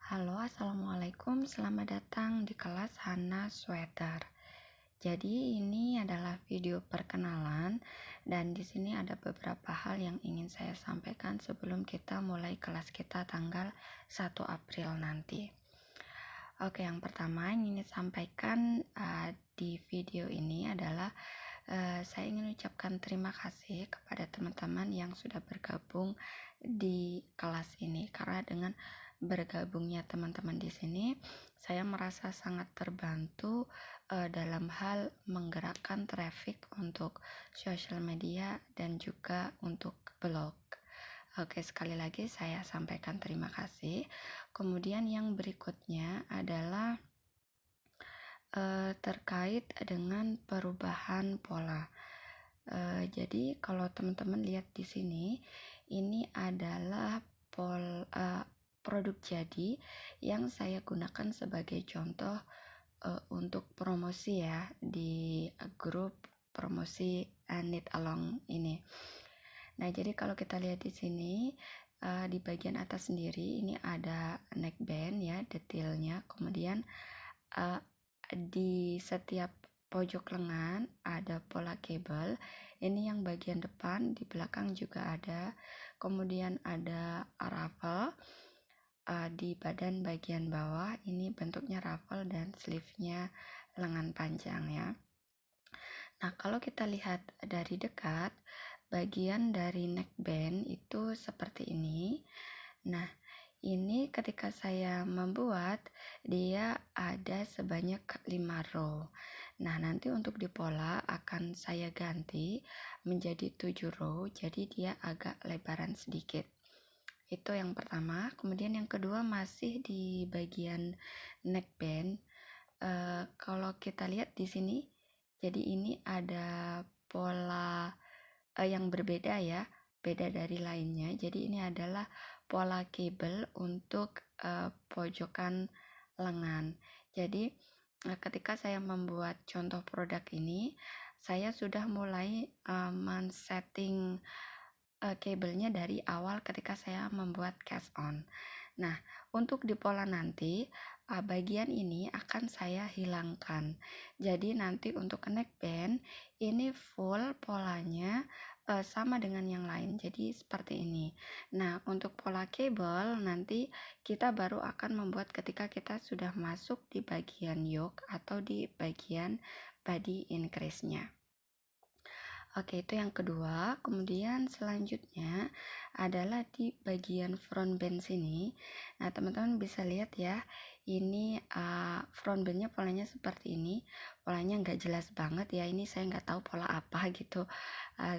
Halo, assalamualaikum. Selamat datang di kelas Hana Sweater. Jadi ini adalah video perkenalan dan di sini ada beberapa hal yang ingin saya sampaikan sebelum kita mulai kelas kita tanggal 1 April nanti. Oke, yang pertama yang ingin sampaikan di video ini adalah saya ingin ucapkan terima kasih kepada teman-teman yang sudah bergabung di kelas ini, karena dengan bergabungnya teman-teman di sini saya merasa sangat terbantu dalam hal menggerakkan traffic untuk sosial media dan juga untuk blog. Oke, sekali lagi saya sampaikan terima kasih. Kemudian yang berikutnya adalah terkait dengan perubahan pola. Jadi kalau teman-teman lihat di sini, ini adalah produk jadi yang saya gunakan sebagai contoh untuk promosi ya di grup promosi Knit Along ini. Nah, jadi kalau kita lihat di sini di bagian atas sendiri ini ada neckband ya, detailnya. Kemudian di setiap pojok lengan ada pola kabel. Ini yang bagian depan, di belakang juga ada. Kemudian ada ruffle di badan bagian bawah. Ini bentuknya ruffle dan sleeve-nya lengan panjang ya. Nah, kalau kita lihat dari dekat, bagian dari neckband itu seperti ini. Nah, ini ketika saya membuat, dia ada sebanyak 5 row. Nah, nanti untuk di pola akan saya ganti menjadi 7 row, jadi dia agak lebaran sedikit. Itu yang pertama. Kemudian yang kedua masih di bagian neckband. Kalau kita lihat di sini, jadi ini ada pola yang berbeda ya, beda dari lainnya. Jadi ini adalah pola kabel untuk pojokan lengan. Jadi ketika saya membuat contoh produk ini, saya sudah mulai men-setting kabelnya dari awal ketika saya membuat cast on. Nah, untuk di pola nanti bagian ini akan saya hilangkan. Jadi nanti untuk neckband ini full polanya sama dengan yang lain, jadi seperti ini. Nah, untuk pola kabel nanti kita baru akan membuat ketika kita sudah masuk di bagian yoke atau di bagian body increase-nya. Oke, itu yang kedua. Kemudian selanjutnya adalah di bagian front band sini. Nah, teman-teman bisa lihat ya, ini front bandnya polanya seperti ini. Polanya nggak jelas banget ya, ini saya nggak tahu pola apa gitu.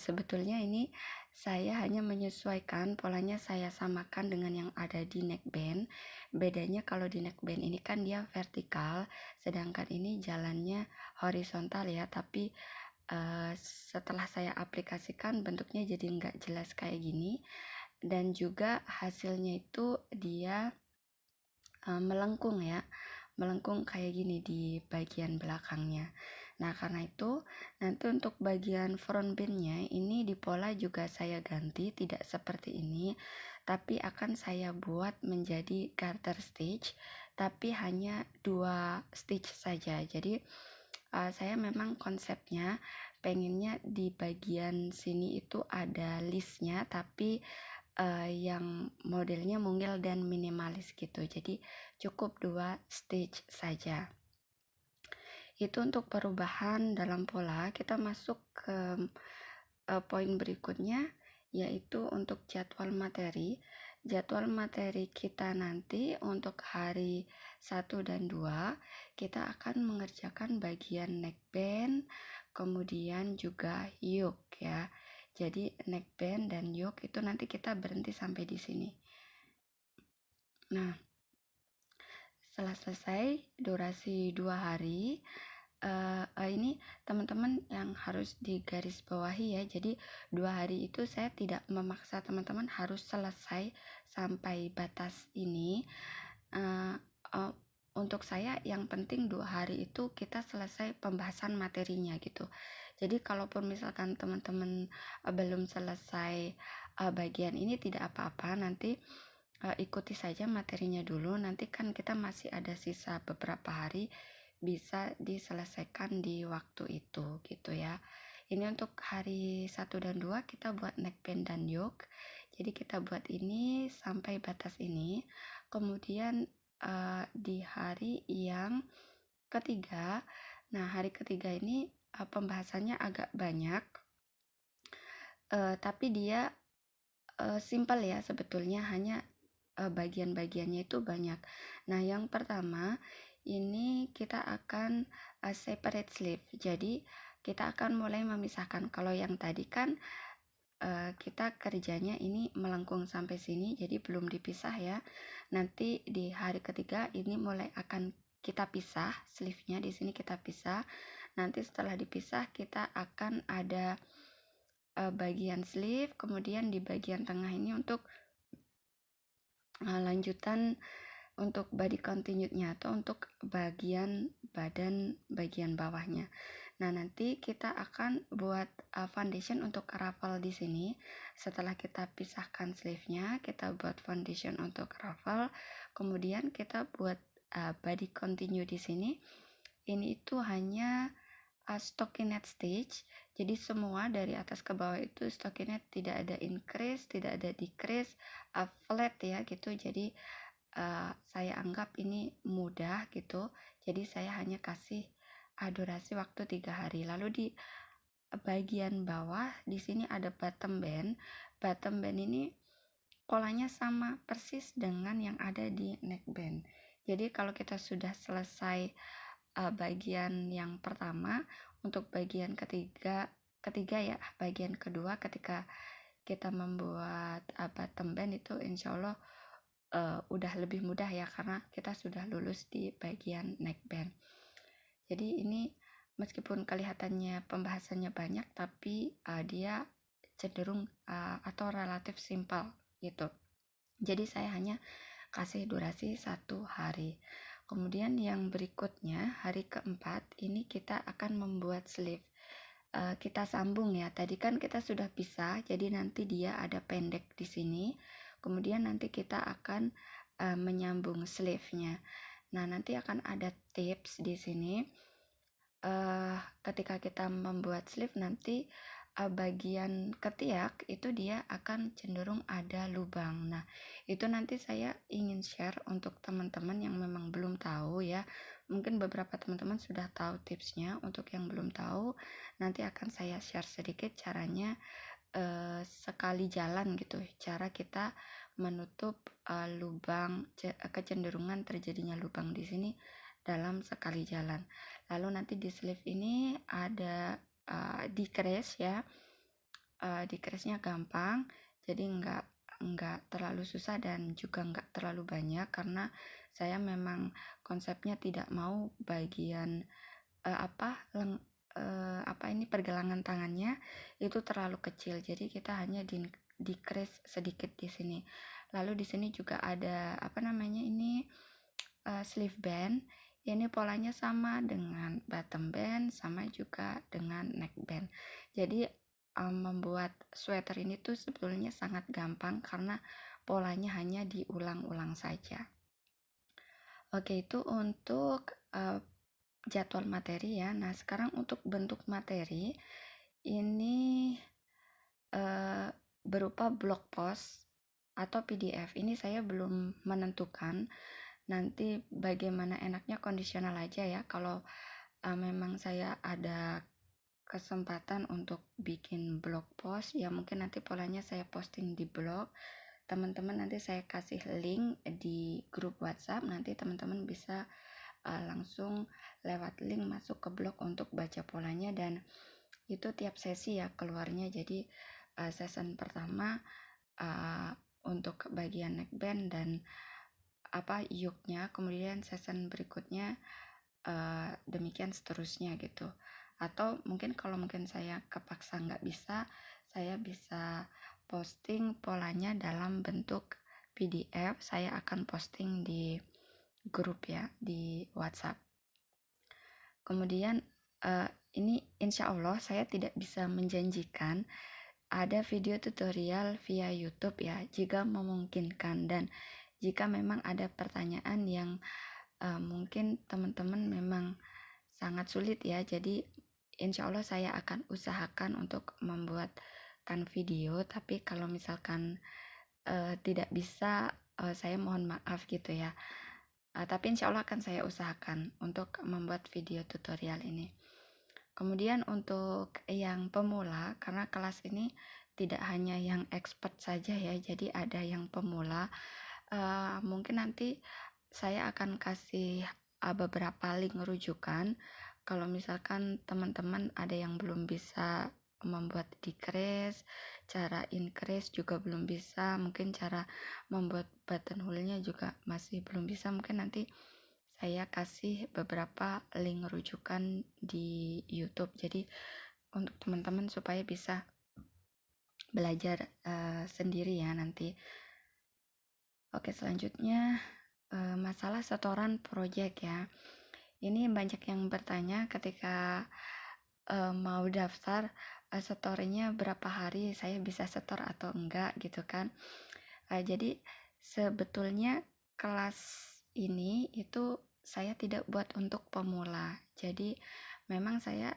Sebetulnya ini saya hanya menyesuaikan polanya, saya samakan dengan yang ada di neckband. Bedanya kalau di neckband ini kan dia vertikal, sedangkan ini jalannya horizontal ya, tapi setelah saya aplikasikan bentuknya jadi nggak jelas kayak gini, dan juga hasilnya itu dia melengkung ya, melengkung kayak gini di bagian belakangnya. Nah, karena itu nanti untuk bagian front bandnya ini di pola juga saya ganti, tidak seperti ini, tapi akan saya buat menjadi garter stitch, tapi hanya 2 stitch saja. Jadi saya memang konsepnya pengennya di bagian sini itu ada listnya, tapi yang modelnya mungil dan minimalis gitu, jadi cukup 2 stitch saja. Itu untuk perubahan dalam pola. Kita masuk ke poin berikutnya, yaitu untuk jadwal materi. Jadwal materi kita nanti untuk hari 1 dan 2 kita akan mengerjakan bagian neckband, kemudian juga yoke ya. Jadi neckband dan yoke itu nanti kita berhenti sampai di sini. Nah, setelah selesai durasi 2 hari, ini teman-teman yang harus digarisbawahi ya. Jadi 2 hari itu saya tidak memaksa teman-teman harus selesai sampai batas ini. Untuk saya yang penting 2 hari itu kita selesai pembahasan materinya gitu. Jadi kalaupun misalkan teman-teman belum selesai bagian ini tidak apa-apa, nanti ikuti saja materinya dulu, nanti kan kita masih ada sisa beberapa hari, bisa diselesaikan di waktu itu gitu ya. Ini untuk hari 1 dan 2 kita buat neckband dan yoke. Jadi kita buat ini sampai batas ini. Kemudian di hari yang ketiga, nah hari ketiga ini pembahasannya agak banyak, tapi dia simpel ya sebetulnya, hanya bagian-bagiannya itu banyak. Nah, yang pertama ini kita akan separate sleeve. Jadi kita akan mulai memisahkan. Kalau yang tadi kan kita kerjanya ini melengkung sampai sini, jadi belum dipisah ya. Nanti di hari ketiga ini mulai akan kita pisah sleeve-nya, di sini kita pisah. Nanti setelah dipisah kita akan ada bagian sleeve, kemudian di bagian tengah ini untuk lanjutan untuk body continuity-nya atau untuk bagian badan bagian bawahnya. Nah, nanti kita akan buat foundation untuk ruffle di sini. Setelah kita pisahkan sleeve-nya, kita buat foundation untuk ruffle. Kemudian kita buat body continue di sini. Ini itu hanya stockinette stitch. Jadi semua dari atas ke bawah itu stockinette, tidak ada increase, tidak ada decrease, flat ya gitu. Jadi saya anggap ini mudah gitu, jadi saya hanya kasih durasi waktu 3 hari. Lalu di bagian bawah di sini ada bottom band ini polanya sama persis dengan yang ada di neckband. Jadi kalau kita sudah selesai bagian yang pertama, untuk bagian ketiga ya, bagian kedua ketika kita membuat bottom band itu insya Allah udah lebih mudah ya, karena kita sudah lulus di bagian neckband. Jadi ini meskipun kelihatannya pembahasannya banyak, tapi dia cenderung atau relatif simpel gitu. Jadi saya hanya kasih durasi 1 hari. Kemudian yang berikutnya hari keempat ini kita akan membuat sleeve. Kita sambung ya. Tadi kan kita sudah pisah, jadi nanti dia ada pendek di sini. Kemudian nanti kita akan menyambung sleeve-nya. Nah, nanti akan ada tips di sini. Ketika kita membuat sleeve nanti bagian ketiak itu dia akan cenderung ada lubang. Nah, itu nanti saya ingin share untuk teman-teman yang memang belum tahu ya. Mungkin beberapa teman-teman sudah tahu tipsnya. Untuk yang belum tahu, nanti akan saya share sedikit caranya sekali jalan gitu, cara kita menutup lubang, kecenderungan terjadinya lubang di sini dalam sekali jalan. Lalu nanti di sleeve ini ada decrease ya, decrease-nya gampang, jadi nggak terlalu susah dan juga nggak terlalu banyak, karena saya memang konsepnya tidak mau bagian pergelangan tangannya itu terlalu kecil, jadi kita hanya decrease sedikit di sini. Lalu di sini juga ada sleeve band. Ini polanya sama dengan bottom band, sama juga dengan neck band. Jadi membuat sweater ini tuh sebetulnya sangat gampang karena polanya hanya diulang-ulang saja. Oke, itu untuk jadwal materi ya. Nah, sekarang untuk bentuk materi ini berupa blog post atau PDF. Ini saya belum menentukan. Nanti bagaimana enaknya kondisional aja ya. Kalau memang saya ada kesempatan untuk bikin blog post, ya mungkin nanti polanya saya posting di blog. Teman-teman nanti saya kasih link di grup WhatsApp. Nanti teman-teman bisa langsung lewat link masuk ke blog untuk baca polanya, dan itu tiap sesi ya keluarnya. Jadi season pertama untuk bagian neckband dan yoke-nya, kemudian season berikutnya demikian seterusnya gitu. Atau mungkin kalau mungkin saya kepaksa nggak bisa, saya bisa posting polanya dalam bentuk PDF. Saya akan posting di grup ya, di WhatsApp. Kemudian ini insya Allah saya tidak bisa menjanjikan ada video tutorial via YouTube ya, jika memungkinkan, dan jika memang ada pertanyaan yang mungkin teman-teman memang sangat sulit ya, jadi insya Allah saya akan usahakan untuk membuatkan video. Tapi kalau misalkan tidak bisa, saya mohon maaf gitu ya. Tapi insya Allah akan saya usahakan untuk membuat video tutorial ini. Kemudian untuk yang pemula, karena kelas ini tidak hanya yang expert saja ya, jadi ada yang pemula. Mungkin nanti saya akan kasih beberapa link rujukan. Kalau misalkan teman-teman ada yang belum bisa membuat decrease, cara increase juga belum bisa, mungkin cara membuat button hole-nya juga masih belum bisa, mungkin nanti saya kasih beberapa link rujukan di YouTube, jadi untuk teman-teman supaya bisa belajar sendiri ya nanti. Oke, selanjutnya masalah setoran project ya. Ini banyak yang bertanya ketika mau daftar, setornya berapa hari, saya bisa setor atau enggak gitu kan. Jadi sebetulnya kelas ini itu saya tidak buat untuk pemula. Jadi memang saya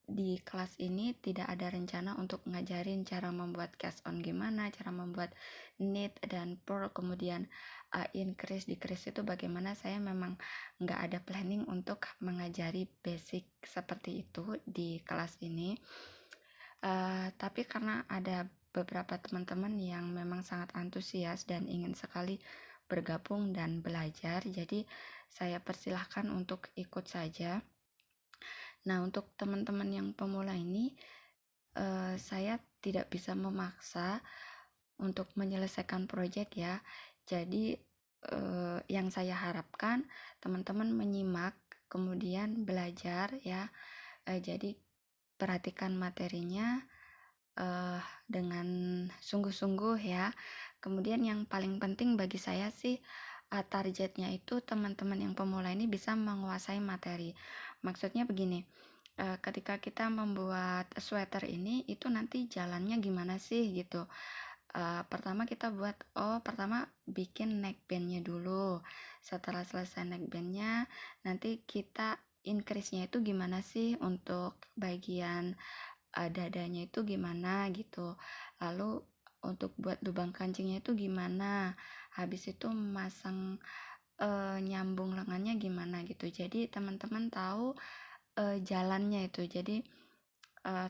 di kelas ini tidak ada rencana untuk ngajarin cara membuat cash on gimana, cara membuat knit dan purl, kemudian increase decrease itu bagaimana. Saya memang nggak ada planning untuk mengajari basic seperti itu di kelas ini. Tapi karena ada beberapa teman-teman yang memang sangat antusias dan ingin sekali bergabung dan belajar, jadi saya persilahkan untuk ikut saja. Nah, untuk teman-teman yang pemula ini, saya tidak bisa memaksa untuk menyelesaikan proyek ya. Jadi yang saya harapkan teman-teman menyimak, kemudian belajar ya. Jadi perhatikan materinya dengan sungguh-sungguh ya. Kemudian yang paling penting bagi saya sih, targetnya itu teman-teman yang pemula ini bisa menguasai materi. Maksudnya begini, ketika kita membuat sweater ini, itu nanti jalannya gimana sih gitu. Pertama kita pertama bikin neckbandnya dulu. Setelah selesai neckbandnya, nanti kita increase-nya itu gimana sih untuk bagian dadanya itu gimana gitu. Lalu untuk buat lubang kancingnya itu gimana. Habis itu masang nyambung lengannya gimana gitu. Jadi teman-teman tahu jalannya itu. Jadi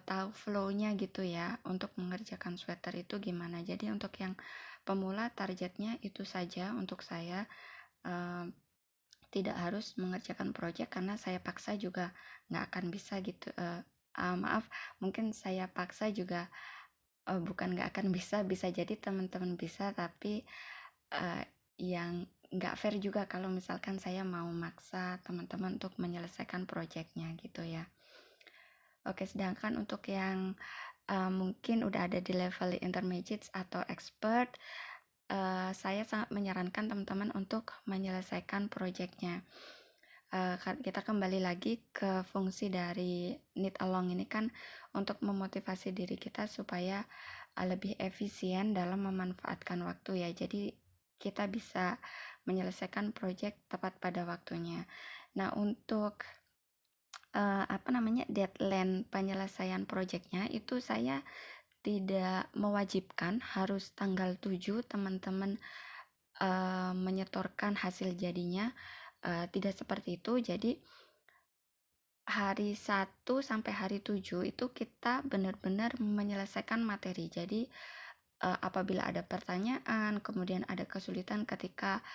tahu flow-nya gitu ya untuk mengerjakan sweater itu gimana. Jadi untuk yang pemula targetnya itu saja untuk saya. Tidak harus mengerjakan project karena saya paksa juga nggak akan bisa gitu. Maaf, mungkin saya paksa juga bukan nggak akan bisa jadi teman-teman bisa, tapi yang nggak fair juga kalau misalkan saya mau maksa teman-teman untuk menyelesaikan projectnya gitu ya. Oke, sedangkan untuk yang mungkin udah ada di level intermediate atau expert, saya sangat menyarankan teman-teman untuk menyelesaikan projectnya. Kita kembali lagi ke fungsi dari knit along ini kan untuk memotivasi diri kita supaya lebih efisien dalam memanfaatkan waktu ya. Jadi kita bisa menyelesaikan project tepat pada waktunya. Nah, untuk deadline penyelesaian projectnya itu saya tidak mewajibkan harus tanggal 7 teman-teman menyetorkan hasil jadinya. Tidak seperti itu. Jadi hari 1 sampai hari 7 itu kita benar-benar menyelesaikan materi. Jadi apabila ada pertanyaan, kemudian ada kesulitan ketika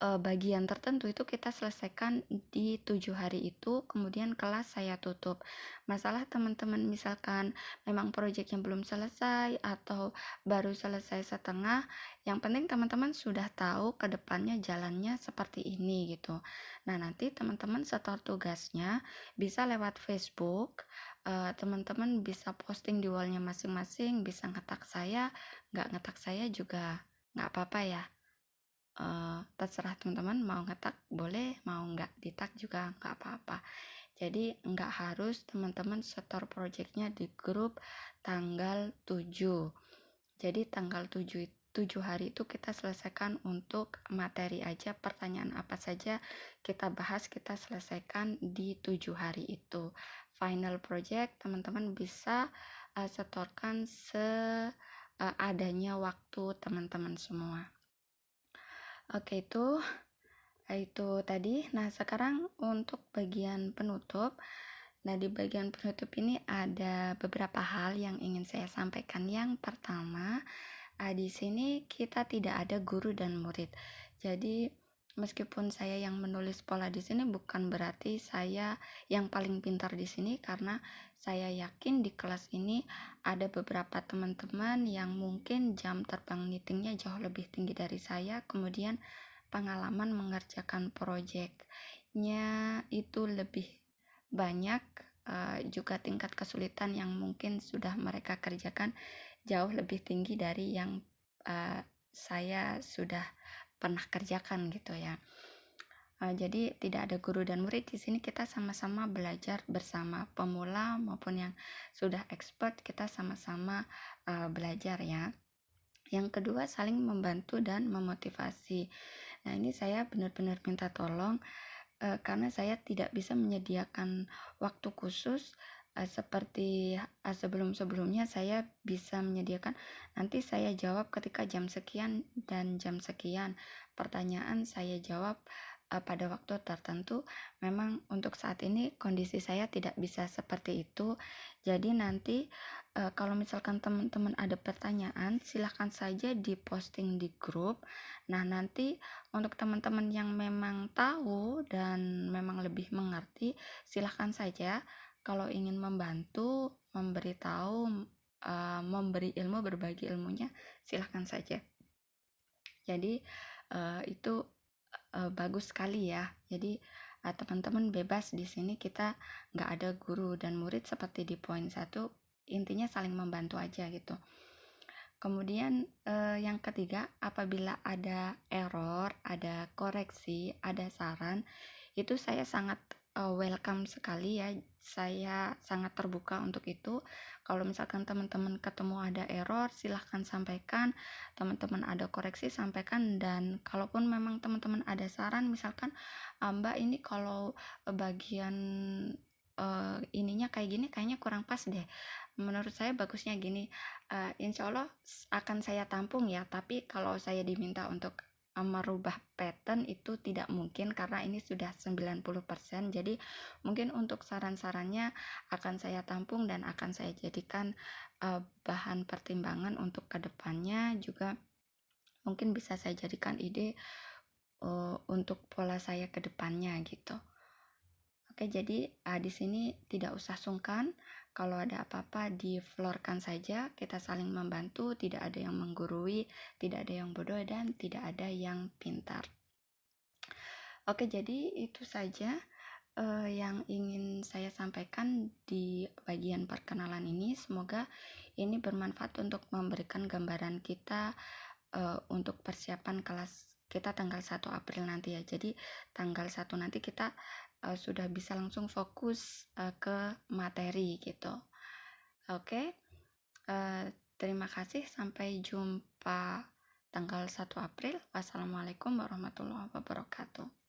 bagian tertentu itu kita selesaikan di 7 hari itu, kemudian kelas saya tutup. Masalah teman-teman misalkan memang proyeknya belum selesai atau baru selesai setengah, yang penting teman-teman sudah tahu ke depannya jalannya seperti ini gitu. Nah, nanti teman-teman setor tugasnya bisa lewat Facebook, teman-teman bisa posting di wallnya masing-masing, bisa ngetak saya, nggak ngetak saya juga nggak apa-apa ya. Terserah teman-teman mau ngetak boleh, mau nggak di tag juga nggak apa-apa. Jadi nggak harus teman-teman setor projectnya di grup tanggal 7. Jadi tanggal 7 hari itu kita selesaikan untuk materi aja, pertanyaan apa saja kita bahas, kita selesaikan di 7 hari itu. Final project teman-teman bisa setorkan seadanya waktu teman-teman semua. Oke, itu tadi. Nah, sekarang untuk bagian penutup. Nah, di bagian penutup ini ada beberapa hal yang ingin saya sampaikan. Yang pertama, di sini kita tidak ada guru dan murid. Jadi, meskipun saya yang menulis pola di sini bukan berarti saya yang paling pintar di sini, karena saya yakin di kelas ini ada beberapa teman-teman yang mungkin jam terbang meetingnya jauh lebih tinggi dari saya, kemudian pengalaman mengerjakan proyeknya itu lebih banyak, juga tingkat kesulitan yang mungkin sudah mereka kerjakan jauh lebih tinggi dari yang saya sudah pernah kerjakan gitu ya. Jadi tidak ada guru dan murid di sini, kita sama-sama belajar bersama, pemula maupun yang sudah expert, kita sama-sama belajar ya. Yang kedua, saling membantu dan memotivasi. Nah, ini saya benar-benar minta tolong, karena saya tidak bisa menyediakan waktu khusus seperti sebelum-sebelumnya. Saya bisa menyediakan, nanti saya jawab ketika jam sekian dan jam sekian, pertanyaan saya jawab pada waktu tertentu. Memang untuk saat ini kondisi saya tidak bisa seperti itu. Jadi nanti kalau misalkan teman-teman ada pertanyaan, silahkan saja diposting di grup. Nah, nanti untuk teman-teman yang memang tahu dan memang lebih mengerti, silahkan saja kalau ingin membantu, memberitahu, memberi ilmu, berbagi ilmunya, silahkan saja. Jadi itu bagus sekali ya. Jadi teman-teman bebas di sini, kita nggak ada guru dan murid seperti di poin 1, intinya saling membantu aja gitu. Kemudian yang ketiga, apabila ada error, ada koreksi, ada saran, itu saya sangat welcome sekali ya. Saya sangat terbuka untuk itu. Kalau misalkan teman-teman ketemu ada error, silahkan sampaikan. Teman-teman ada koreksi, sampaikan. Dan kalaupun memang teman-teman ada saran, misalkan Mbak, ini kalau bagian ininya kayak gini kayaknya kurang pas deh, menurut saya bagusnya gini, insya Allah akan saya tampung ya. Tapi kalau saya diminta untuk merubah pattern itu tidak mungkin, karena ini sudah 90%. Jadi mungkin untuk saran-sarannya akan saya tampung dan akan saya jadikan bahan pertimbangan untuk kedepannya. Juga mungkin bisa saya jadikan ide untuk pola saya kedepannya gitu. Oke, jadi di sini tidak usah sungkan. Kalau ada apa-apa di-floorkan saja, kita saling membantu, tidak ada yang menggurui, tidak ada yang bodoh, dan tidak ada yang pintar. Oke, jadi itu saja yang ingin saya sampaikan di bagian perkenalan ini. Semoga ini bermanfaat untuk memberikan gambaran kita untuk persiapan kelas kita tanggal 1 April nanti ya. Jadi tanggal 1 nanti kita sudah bisa langsung fokus ke materi gitu. Oke, terima kasih, sampai jumpa tanggal 1 April. Wassalamualaikum warahmatullahi wabarakatuh.